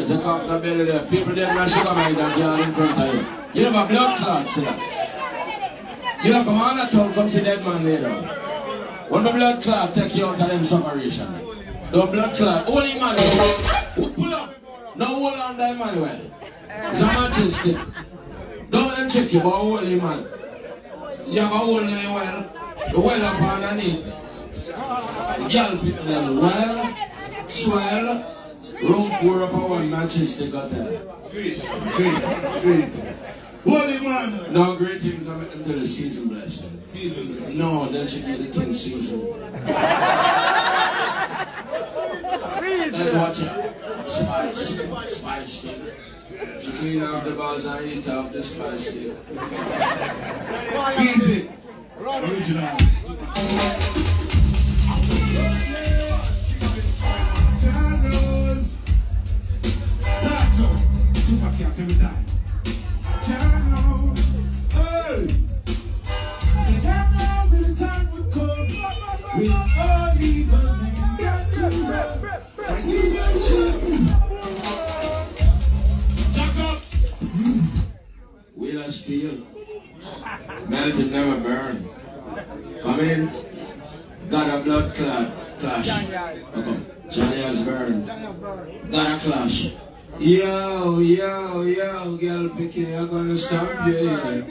belly, take off the belly there. People there not sugar like that girl in front of you. You have a blood clot, sir. You know, come on, town, come see dead man later. When the blood clot take you out of them separation. The blood clot, only Emmanuel. Pull up. No hold on the Emmanuel. It's a matching stick. Don't let them check you, but hold him, man. You have a hold on the well. The well up underneath. The girl pick them well, swell, room 4 up a one matching stick out there. Great. Holy man! No, great things are meant to the season blessing. Season blessing. No, then she get the thing season. Let's watch it. Spice stick. She clean off the balls and eat off the spice stick. Easy. Original. Channels. Lato. Super cat every time. Channel. Hey. Say that now the time would come. We all leave a man. Got to rest. And you will shoot. Jack up. Wheel of steel. Melted never burn. Come in. Got a blood clot. Clash. Okay. Johnny has burned. Got a clash. Yo, girl picking, you're gonna stop. Yeah.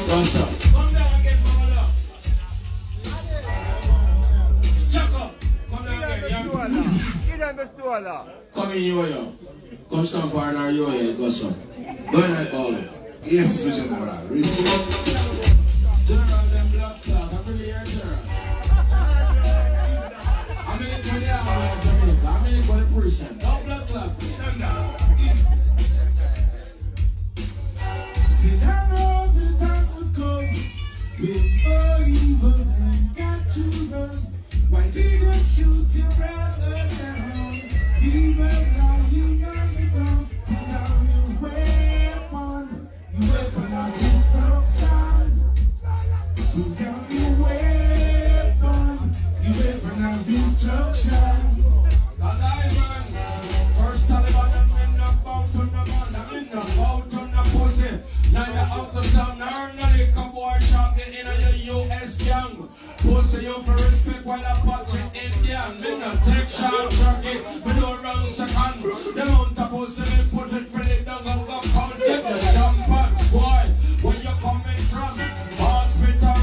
What's up? Come down and get more up. Jack up. Come down and get more. Come in, yo. Come stand partner, yo. Go some. Go in that ball. Yes, General. General, them blood clot. I'm really here, General. I'm in the Jamaica. I'm in the prison. No blood clot. See, I know the time would come when all evil men got to run. Why didn't you your brother down? Even now you got me down. Put down your weapon of destruction. Put down your weapon of destruction. Cause I man, first Taliban and men not bout on the man, I'm in the bout on the pussy. Neither Uncle Sam nor no liquor boy shall get in on your US gang. Pussy you for respect while I'm watching Indian. Me not take sharp turkey, me don't run second. The mount of pussy me put it for the dog and go count get the jump on. Boy, where you coming from? Hospital,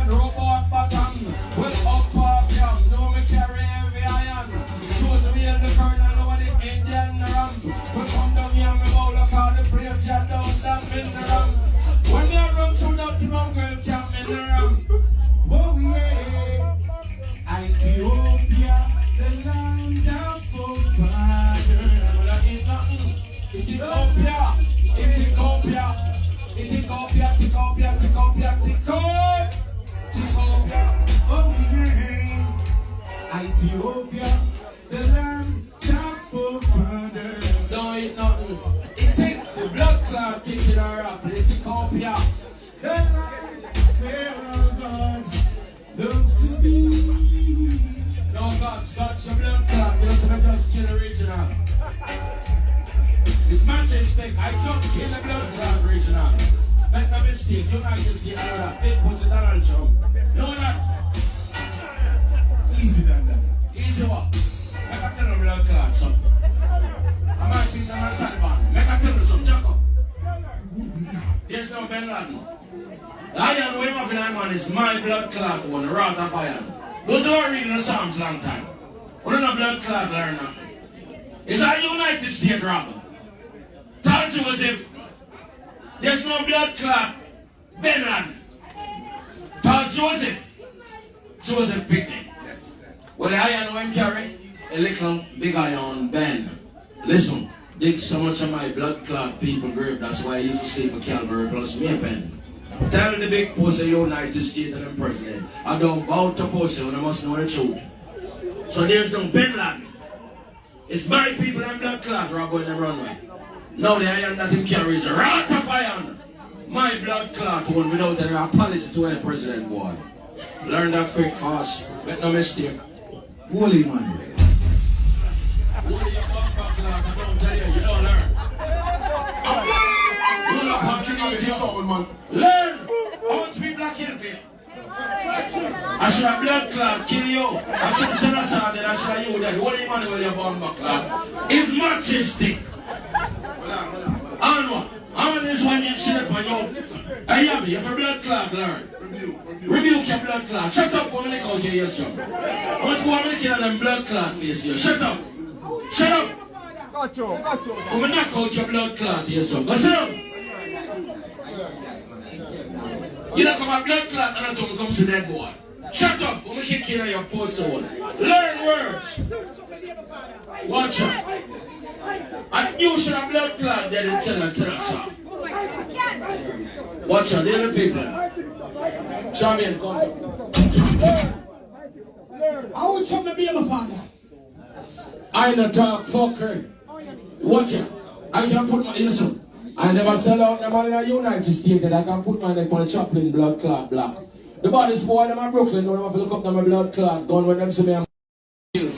robot bottom. With up young, no me carry heavy iron. Choose me in the colonel over the Indian ramp. We come down here and we bowl up all the place, you don't damn in the ramp. When you run through that girl camp in the ramp. Oh yeah, Ethiopia, the land of forefather. Well, I ain't nothing. Ethiopia. Oh yeah, Ethiopia, the land of forefather. Don't eat nothing. It take the blood clot, take it all up. Ethiopia. The land where all gods love to be. No gods, a blood clot. Just kill the regional. It's Manchester. I just kill the blood clot regional. Make no mistake, you might just get out of that. Big pussy Donald Trump. Know that? Easy than that. Easy what? Make a tell them blood clot, son. I might think I'm a Taliban. Make a tell them some Jacob. There's no Ben Laden. The iron way of an man is my blood clot one, wrath of iron. Don't read the Psalms long time. What no blood clot learn nothing. It's a United States robber. Tell Joseph, there's no blood clot. Ben Laden. Tell Joseph Picnic. Well, the iron when carry a little big iron Ben. Listen, dig so much of my blood clot people grave. That's why I used to sleep with Calvary plus me pen. Tell the big pussy United States and them president. I don't bow to pussy when I must know the truth. So there's no Ben Laden. It's my people and blood clot rob on the runway. Now the iron that him carry is a wrath of iron. My blood clot one without any apology to any president, boy. Learn that quick, fast. Make no mistake. Holy man. Holy your bumper clot is majestic. And what? And this one you shit up on your hey, yeah, you have a blood clot, learn. Rebuke your blood clot. Shut up for me, lick out your ears, son. I want to go and make you them blood clot face here. Shut up. Shut up. Come and knock out your blood clot here, son. Go sit down. You don't come a blood clot and don't come to that boy. Shut up. Come and kick you in your post hole. Learn words. Watch out. And you should have blood clot there and tell us. Watch out, they're the people. Champion, come. I want you to be my father. I not talk fucker. Watch out. I can put my innocent. I never sell out the money in the United States that I can put my neck on a Chaplin blood clot block. The body spoiled them in Brooklyn, don't have to look up them blood clot gun when them see me.